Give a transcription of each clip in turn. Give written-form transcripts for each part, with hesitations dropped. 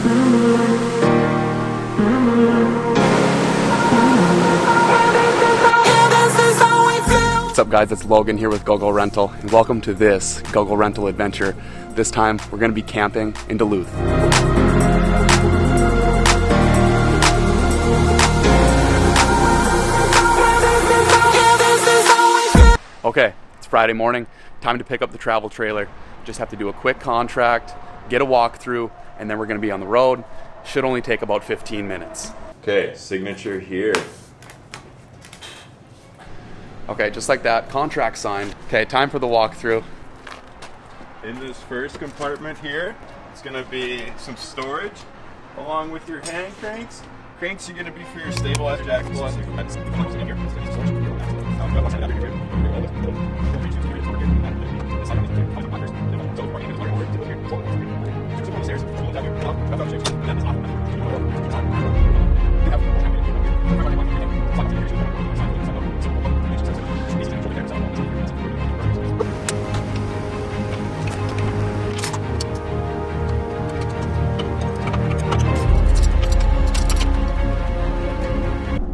What's up guys, it's Logan here with GoGo Rental, and welcome to this GoGo Rental adventure. This time we're going to be camping in Duluth. Okay, it's Friday morning, time to pick up the travel trailer. Just have to do a quick contract, get a walkthrough, and then we're going to be on the road. Should only take about 15 minutes. Okay, signature here. Okay, just like that, contract signed. Okay, time for the walkthrough. In this first compartment here, it's going to be some storage along with your hand cranks. Cranks are going to be for your stabilizer jackets.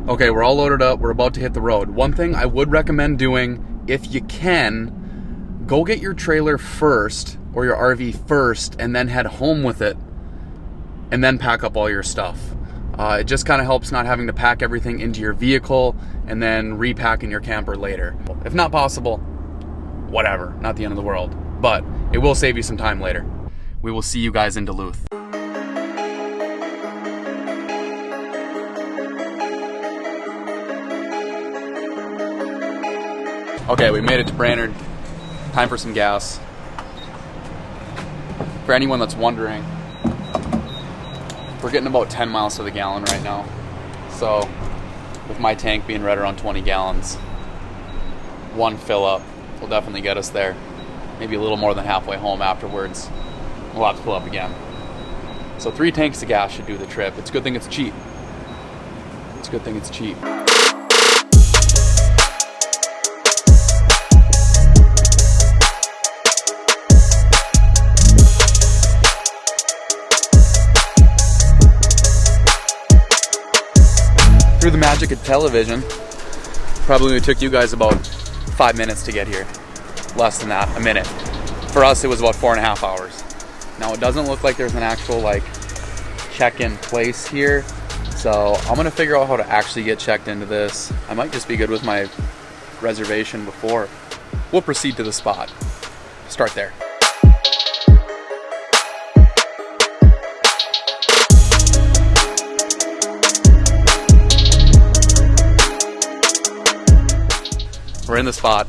Okay, we're all loaded up, we're about to hit the road. One thing I would recommend doing, if you can, go get your trailer first, or your RV first, and then head home with it, and then pack up all your stuff. It just kind of helps not having to pack everything into your vehicle, and then repack in your camper later. If not possible, whatever, not the end of the world. But it will save you some time later. We will see you guys in Duluth. Okay, we made it to Brainerd. Time for some gas. For anyone that's wondering, we're getting about 10 miles to the gallon right now. So, with my tank being right around 20 gallons, one fill up will definitely get us there. Maybe a little more than halfway home afterwards. We'll have to fill up again. So 3 tanks of gas should do the trip. It's a good thing it's cheap. It's a good thing it's cheap. Through the magic of television, probably took you guys about 5 minutes to get here. Less than that, a minute. For us, it was about 4.5 hours. Now, it doesn't look like there's an actual check-in place here, so I'm gonna figure out how to actually get checked into this. I might just be good with my reservation before. We'll proceed to the spot. Start there. We're in the spot.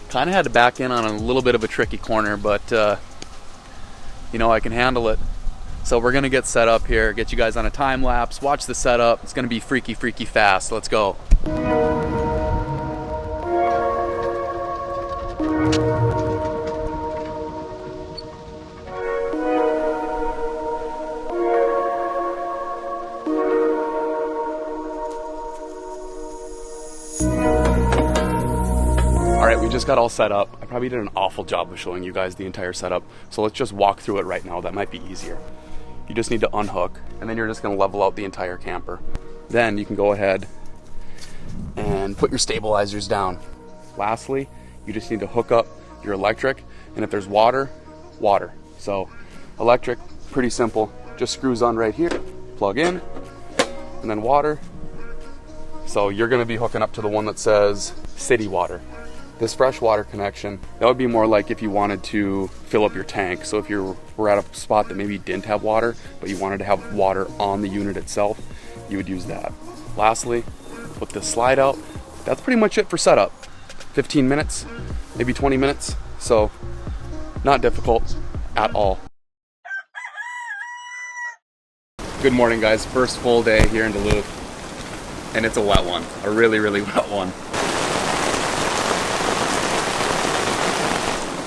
Kind of had to back in on a little bit of a tricky corner, but you know, I can handle it. So we're gonna get set up here, get you guys on a time lapse, watch the setup. It's gonna be freaky fast. Let's go. Alright, we just got all set up. I probably did an awful job of showing you guys the entire setup, so let's just walk through it right now. That might be easier. You just need to unhook, and then you're just going to level out the entire camper. Then you can go ahead and put your stabilizers down. Lastly, you just need to hook up your electric, and if there's water, water. So electric, pretty simple. Just screws on right here, plug in, and then water. So you're going to be hooking up to the one that says city water. This freshwater connection, that would be more like if you wanted to fill up your tank. So if you were at a spot that maybe didn't have water, but you wanted to have water on the unit itself, you would use that. Lastly, put this slide out. That's pretty much it for setup. 15 minutes, maybe 20 minutes. So not difficult at all. Good morning guys, first full day here in Duluth. And it's a wet one, a really wet one.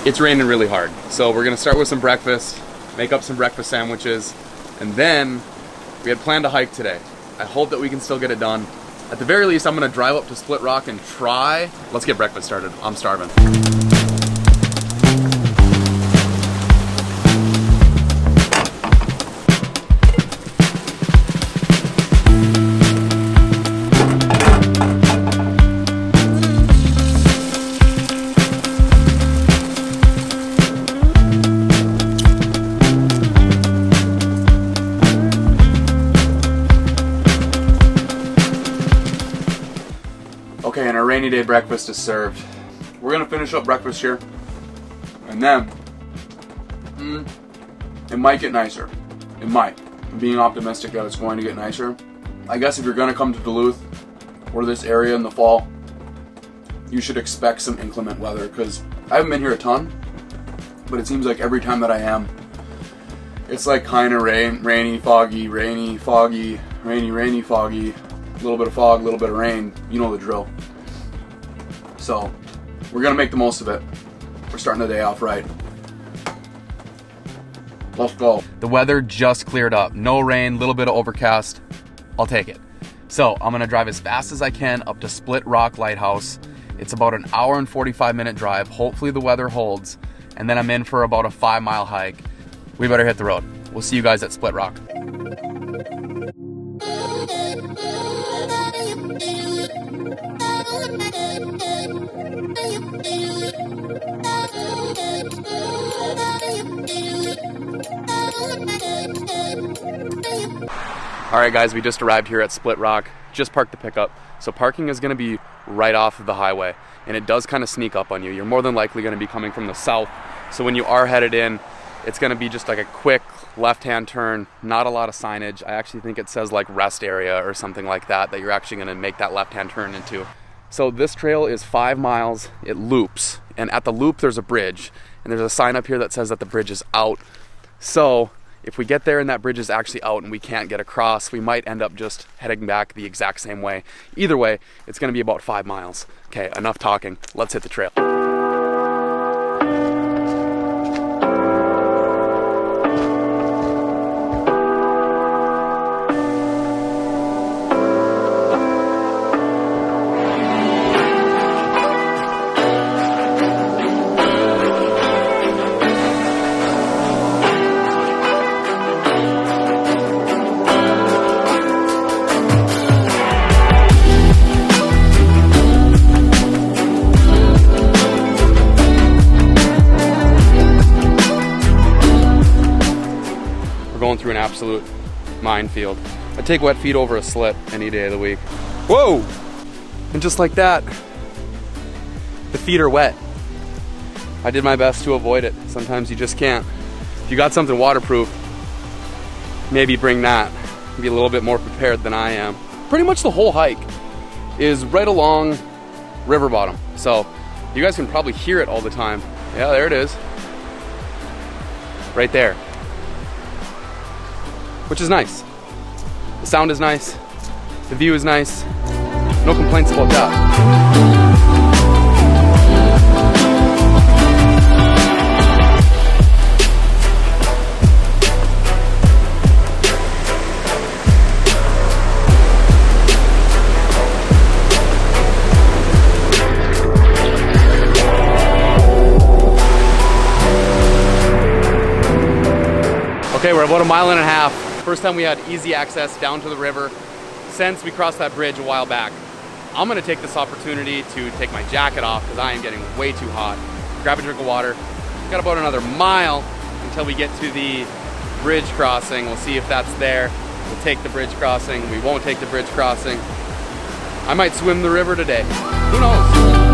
It's raining really hard, so we're gonna start with some breakfast, make up some breakfast sandwiches, and then we had planned to hike today. I hope that we can still get it done. At the very least, I'm gonna drive up to Split Rock and try. Let's get breakfast started. I'm starving. rainy day breakfast is served. We're gonna finish up breakfast here, and then it might get nicer. It might. I'm being optimistic that it's going to get nicer. I guess if you're gonna come to Duluth or this area in the fall, you should expect some inclement weather, because I haven't been here a ton, but it seems like every time that I am, it's like kind of rainy, foggy, rainy, foggy, rainy, foggy, a little bit of fog, a little bit of rain. You know the drill. So we're gonna make the most of it. We're starting the day off right. Let's go. The weather just cleared up. No rain, little bit of overcast. I'll take it. So I'm gonna drive as fast as I can up to Split Rock Lighthouse. It's about an hour and 45-minute drive. Hopefully the weather holds. And then I'm in for about a 5-mile hike. We better hit the road. We'll see you guys at Split Rock. Alright guys, we just arrived here at Split Rock. Just parked the pickup. So parking is going to be right off of the highway, and it does kind of sneak up on you. You're more than likely going to be coming from the south, so when you are headed in, it's going to be just like a quick left-hand turn, not a lot of signage. I actually think it says like rest area or something like that you're actually going to make that left-hand turn into. So this trail is 5 miles. It loops, and at the loop there's a bridge, and there's a sign up here that says that the bridge is out. So if we get there and that bridge is actually out and we can't get across, we might end up just heading back the exact same way. Either way, it's going to be about 5 miles. Okay, enough talking. Let's hit the trail. Going through an absolute minefield. I take wet feet over a slit any day of the week. Whoa! And just like that, the feet are wet. I did my best to avoid it. Sometimes you just can't. If you got something waterproof, maybe bring that. Be a little bit more prepared than I am. Pretty much the whole hike is right along river bottom. So you guys can probably hear it all the time. Yeah, there it is. Right there. Which is nice. The sound is nice. The view is nice. No complaints about that. Okay, we're about 1.5 miles. First time we had easy access down to the river since we crossed that bridge a while back. I'm gonna take this opportunity to take my jacket off because I am getting way too hot. Grab a drink of water. Got about another mile until we get to the bridge crossing. We'll see if that's there. We'll take the bridge crossing. We won't take the bridge crossing. I might swim the river today. Who knows?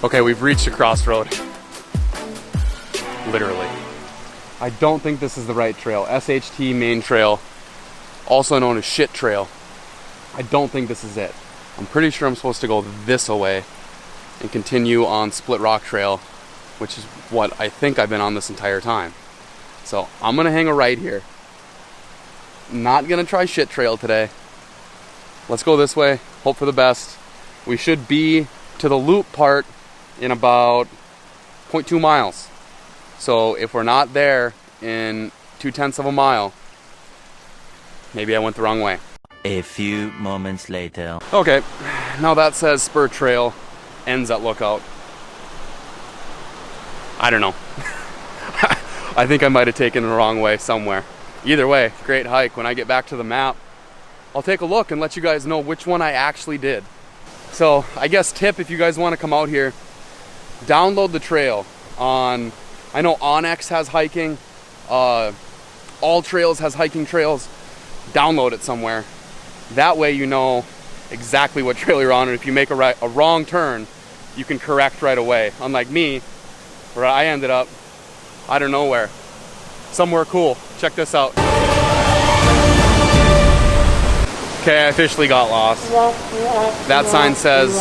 Okay, we've reached a crossroad. Literally. I don't think this is the right trail. SHT Main Trail, also known as Shit Trail. I don't think this is it. I'm pretty sure I'm supposed to go this way and continue on Split Rock Trail, which is what I think I've been on this entire time. So I'm gonna hang a right here. Not gonna try Shit Trail today. Let's go this way, hope for the best. We should be to the loop part in about 0.2 miles. So if we're not there in 0.2 of a mile, maybe I went the wrong way. A few moments later. Okay, now that says Spur Trail ends at Lookout. I don't know. I think I might have taken the wrong way somewhere. Either way, great hike. When I get back to the map, I'll take a look and let you guys know which one I actually did. So I guess tip, if you guys want to come out here, download the trail on, I know Onyx has hiking, All Trails has hiking trails. Download it somewhere. That way you know exactly what trail you're on, and if you make a wrong turn, you can correct right away. Unlike me, where I ended up, I don't know where. Somewhere cool. Check this out. Okay, I officially got lost. That sign says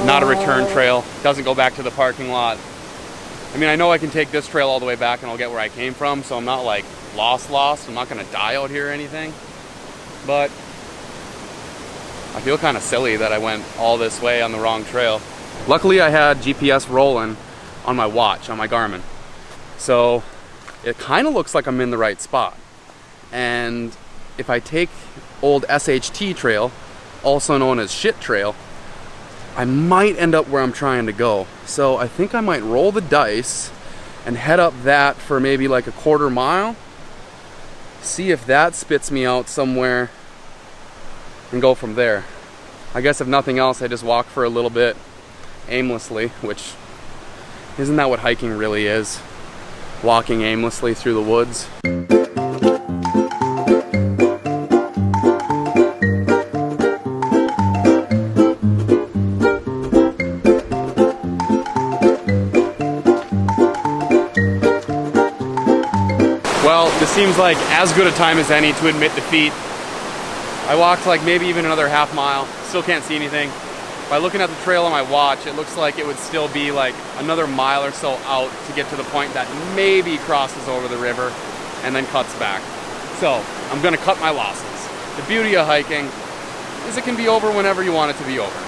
not a return trail. Doesn't go back to the parking lot. I mean, I know I can take this trail all the way back and I'll get where I came from, so I'm not like lost. I'm not gonna die out here or anything. But I feel kind of silly that I went all this way on the wrong trail. Luckily, I had GPS rolling on my watch, on my Garmin. So it kind of looks like I'm in the right spot. And if I take old SHT trail, also known as shit trail, I might end up where I'm trying to go. So I think I might roll the dice and head up that for maybe like a quarter mile. See if that spits me out somewhere and go from there. I guess if nothing else, I just walk for a little bit aimlessly, which isn't that what hiking really is? Walking aimlessly through the woods. Well, this seems like as good a time as any to admit defeat. I walked like maybe even another half mile, still can't see anything. By looking at the trail on my watch, it looks like it would still be like another mile or so out to get to the point that maybe crosses over the river and then cuts back. So I'm gonna cut my losses. The beauty of hiking is it can be over whenever you want it to be over.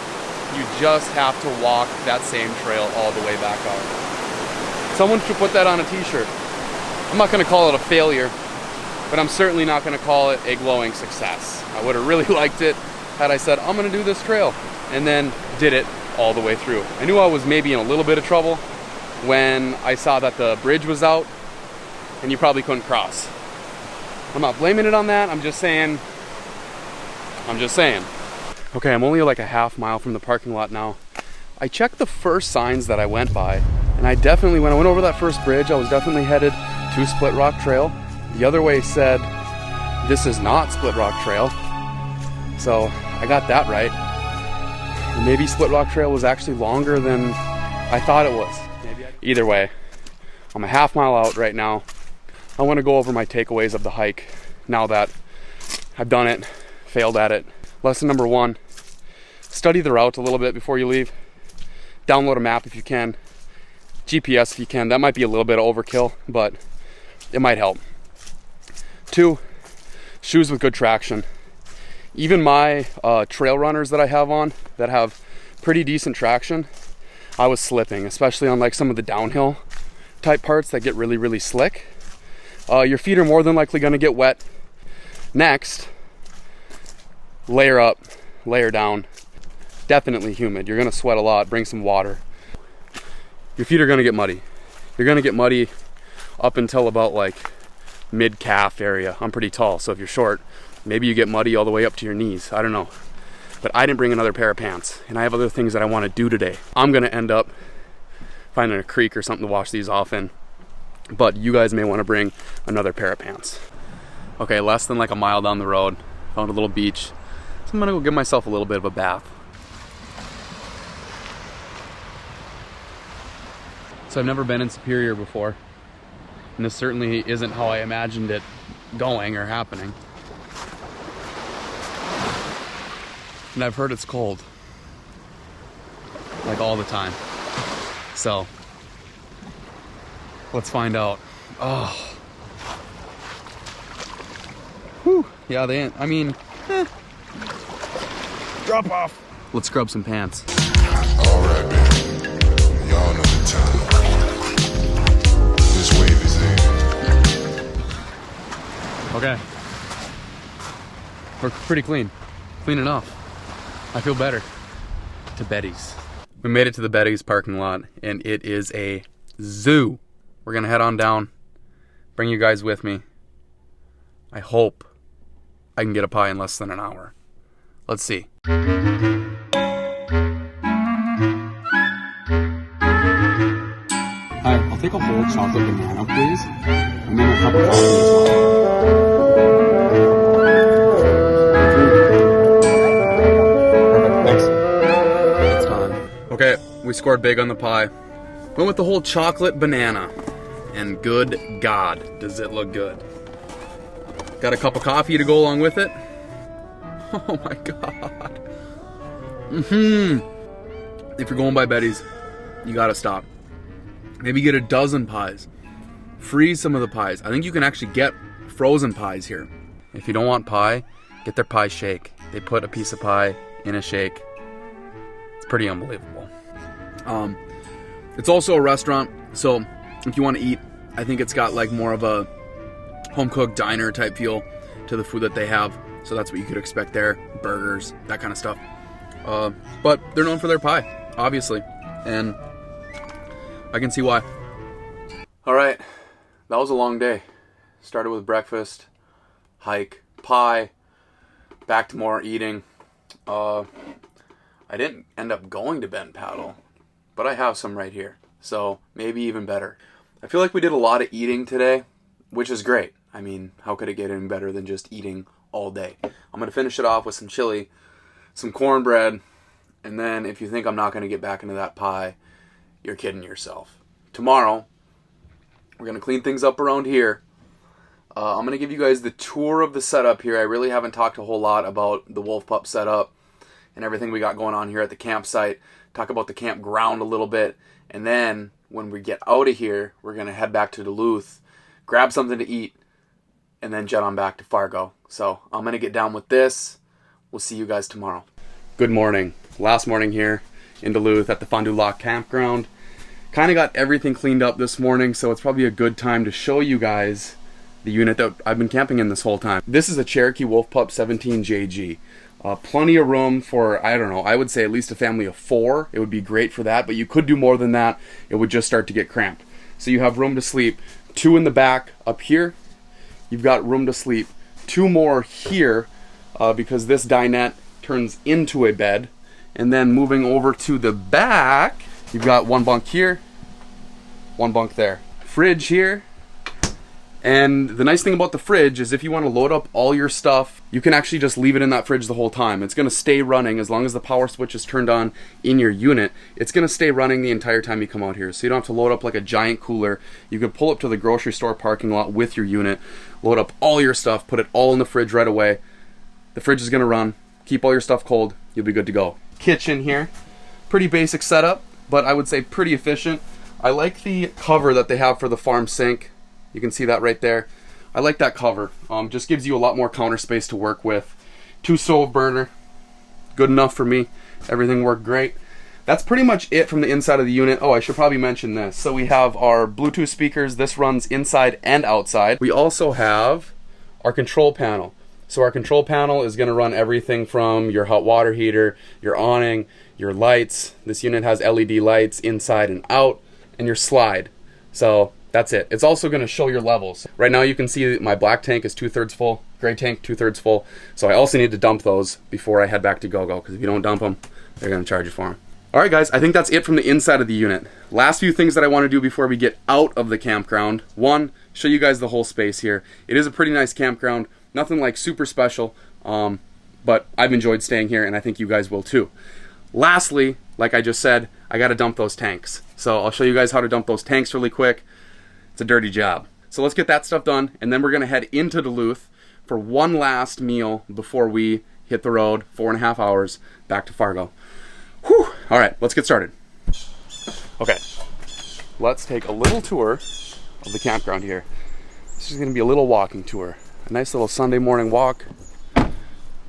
You just have to walk that same trail all the way back out. Someone should put that on a t-shirt. I'm not gonna call it a failure, but I'm certainly not gonna call it a glowing success. I would have really liked it had I said, I'm gonna do this trail, and then did it all the way through. I knew I was maybe in a little bit of trouble when I saw that the bridge was out and you probably couldn't cross. I'm not blaming it on that, I'm just saying. Okay, I'm only like a half mile from the parking lot now. I checked the first signs that I went by, and I definitely, when I went over that first bridge, I was definitely headed to Split Rock Trail. The other way said, this is not Split Rock Trail. So I got that right. And maybe Split Rock Trail was actually longer than I thought it was. Either way, I'm a half mile out right now. I want to go over my takeaways of the hike now that I've done it, failed at it. Lesson number 1, study the route a little bit before you leave. Download a map if you can. GPS if you can. That might be a little bit of overkill, but it might help. 2, shoes with good traction. Even my trail runners that I have on that have pretty decent traction, I was slipping, especially on like some of the downhill type parts that get really, really slick. Your feet are more than likely going to get wet. Next, layer up, layer down. Definitely humid. You're going to sweat a lot. Bring some water. Your feet are going to get muddy. You're going to get muddy up until about like mid-calf area. I'm pretty tall, so if you're short, maybe you get muddy all the way up to your knees. I don't know. But I didn't bring another pair of pants, and I have other things that I want to do today. I'm going to end up finding a creek or something to wash these off in, but you guys may want to bring another pair of pants. Okay, less than like a mile down the road, found a little beach, so I'm going to go give myself a little bit of a bath. So I've never been in Superior before, and this certainly isn't how I imagined it going or happening. And I've heard it's cold, like all the time. So let's find out. Oh, whew. Yeah, I mean, drop off. Let's grab some pants. All right, baby. Y'all know the time. This wave is in. Okay. We're pretty clean. Clean enough. I feel better. To Betty's. We made it to the Betty's parking lot, and it is a zoo. We're gonna head on down, bring you guys with me. I hope I can get a pie in less than an hour. Let's see. Hi, I'll take a whole chocolate banana, please. And then a cup of coffee as well. Thanks. It's time. Okay, we scored big on the pie. Went with the whole chocolate banana. And good God, does it look good. Got a cup of coffee to go along with it. Oh my God. If you're going by Betty's, you gotta stop. Maybe get a dozen pies. Freeze some of the pies. I think you can actually get frozen pies here. If you don't want pie, get their pie shake. They put a piece of pie in a shake. It's pretty unbelievable. It's also a restaurant, so if you want to eat, I think it's got like more of a home-cooked diner type feel to the food that they have. So that's what you could expect there. Burgers, that kind of stuff. But they're known for their pie, obviously. And I can see why. All right, that was a long day. Started with breakfast, hike, pie, back to more eating. I didn't end up going to Bend Paddle, but I have some right here, so maybe even better. I feel like we did a lot of eating today, which is great. I mean, how could it get any better than just eating all day? I'm gonna finish it off with some chili, some cornbread, and then if you think I'm not gonna get back into that pie, you're kidding yourself. Tomorrow, we're going to clean things up around here. I'm going to give you guys the tour of the setup here. I really haven't talked a whole lot about the Wolfpup setup and everything we got going on here at the campsite. Talk about the campground a little bit. And then, when we get out of here, we're going to head back to Duluth, grab something to eat, and then jet on back to Fargo. So, I'm going to get down with this. We'll see you guys tomorrow. Good morning. Last morning here in Duluth at the Fond Du Lac Campground. Kind of got everything cleaned up this morning, so it's probably a good time to show you guys the unit that I've been camping in this whole time. This is a Cherokee Wolfpup 17JG. Plenty of room for, I don't know, I would say at least a family of 4. It would be great for that, but you could do more than that. It would just start to get cramped. So you have room to sleep. 2 in the back up here. You've got room to sleep. 2 more here because this dinette turns into a bed. And then moving over to the back, you've got 1 bunk here, 1 bunk there. Fridge here. And the nice thing about the fridge is if you want to load up all your stuff, you can actually just leave it in that fridge the whole time. It's going to stay running as long as the power switch is turned on in your unit. It's going to stay running the entire time you come out here. So you don't have to load up like a giant cooler. You can pull up to the grocery store parking lot with your unit, load up all your stuff, put it all in the fridge right away. The fridge is going to run. Keep all your stuff cold. You'll be good to go. Kitchen here. Pretty basic setup, but I would say pretty efficient. I like the cover that they have for the farm sink. You can see that right there. I like that cover. Just gives you a lot more counter space to work with. 2 stove burner. Good enough for me. Everything worked great. That's pretty much it from the inside of the unit. Oh, I should probably mention this. So we have our Bluetooth speakers. This runs inside and outside. We also have our control panel. So our control panel is going to run everything from your hot water heater, your awning, your lights. This unit has LED lights inside and out, and your slide. So that's it. It's also going to show your levels. Right now you can see my black tank is 2/3 full, gray tank 2/3 full. So I also need to dump those before I head back to GoGo, because if you don't dump them, they're going to charge you for them. All right, guys, I think that's it from the inside of the unit. Last few things that I want to do before we get out of the campground. 1, show you guys the whole space here. It is a pretty nice campground. Nothing like super special, but I've enjoyed staying here, and I think you guys will too. Lastly, like I just said, I got to dump those tanks. So I'll show you guys how to dump those tanks really quick. It's a dirty job. So let's get that stuff done, and then we're going to head into Duluth for one last meal before we hit the road, 4.5 hours, back to Fargo. Whew. All right, let's get started. Okay, let's take a little tour of the campground here. This is going to be a little walking tour. A nice little Sunday morning walk.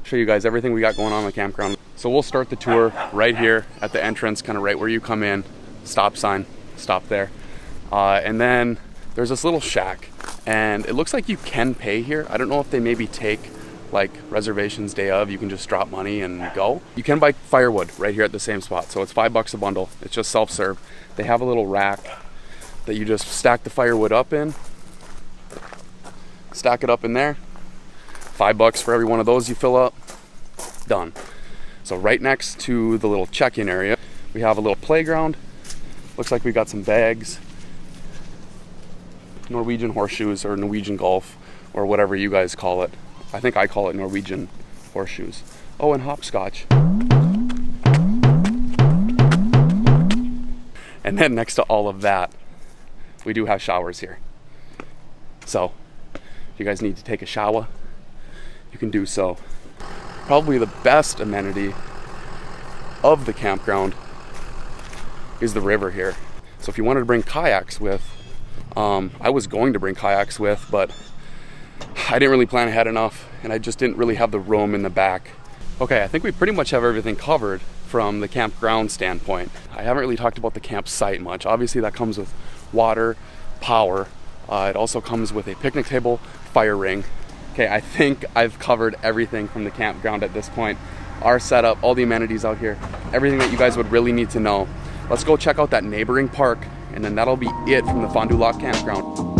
Show you guys everything we got going on in the campground. So we'll start the tour right here at the entrance, kind of right where you come in. Stop sign, stop there. And then there's this little shack, and it looks like you can pay here. I don't know if they maybe take like reservations day of. You can just drop money and go. You can buy firewood right here at the same spot. So it's $5 a bundle. It's just self-serve. They have a little rack that you just stack the firewood up in. Stack it up in there. $5 for every one of those you fill up. Done. So right next to the little check-in area, we have a little playground. Looks like we got some bags, Norwegian horseshoes or Norwegian golf or whatever you guys call it. I think I call it Norwegian horseshoes. Oh, and hopscotch. And then next to all of that, we do have showers here. So if you guys need to take a shower, you can do so. Probably the best amenity of the campground is the river here. So if you wanted to bring kayaks with, I was going to bring kayaks with, but I didn't really plan ahead enough, and I just didn't really have the room in the back. Okay, I think we pretty much have everything covered from the campground standpoint. I haven't really talked about the campsite much. Obviously that comes with water, power. It also comes with a picnic table, fire ring. Okay, I think I've covered everything from the campground at this point. Our setup, all the amenities out here, everything that you guys would really need to know. Let's go check out that neighboring park, and then that'll be it from the Fond Du Lac Campground.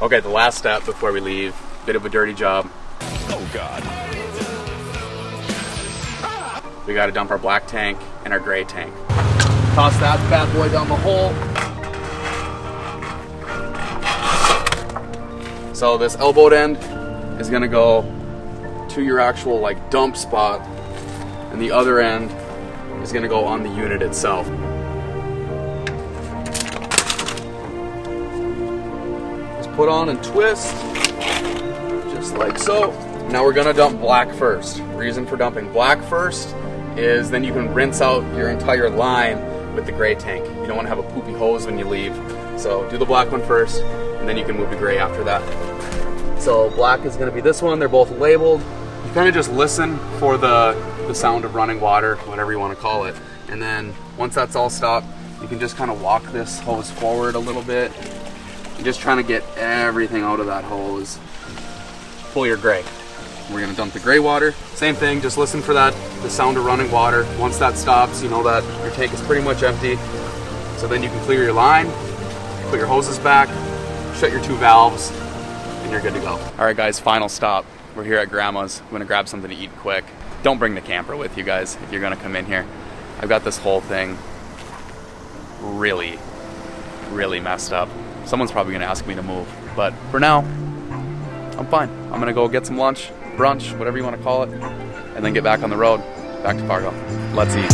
Okay, the last step before we leave, bit of a dirty job. Oh God. We gotta dump our black tank and our gray tank. Toss that bad boy down the hole. So this elbowed end is gonna go to your actual like dump spot, and the other end is gonna go on the unit itself. Put on and twist, just like so. Now we're gonna dump black first. Reason for dumping black first is then you can rinse out your entire line with the gray tank. You don't wanna have a poopy hose when you leave. So do the black one first, and then you can move to gray after that. So black is gonna be this one, they're both labeled. You kinda just listen for the sound of running water, whatever you wanna call it. And then once that's all stopped, you can just kinda walk this hose forward a little bit. You're just trying to get everything out of that hose. Pull your gray. We're gonna dump the gray water. Same thing, just listen for the sound of running water. Once that stops, you know that your tank is pretty much empty. So then you can clear your line, put your hoses back, shut your two valves, and you're good to go. All right guys, final stop. We're here at Grandma's. I'm gonna grab something to eat quick. Don't bring the camper with you guys if you're gonna come in here. I've got this whole thing really messed up. Someone's probably gonna ask me to move, but for now, I'm fine. I'm gonna go get some lunch, brunch, whatever you wanna call it, and then get back on the road, back to Fargo. Let's eat.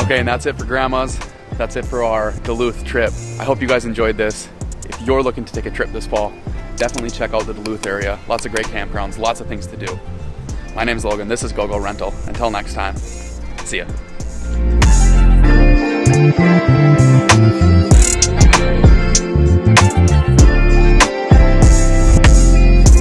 Okay, and that's it for Grandma's. That's it for our Duluth trip. I hope you guys enjoyed this. If you're looking to take a trip this fall, definitely check out the Duluth area. Lots of great campgrounds, lots of things to do. My name's Logan, this is GoGo Rental. Until next time, see ya.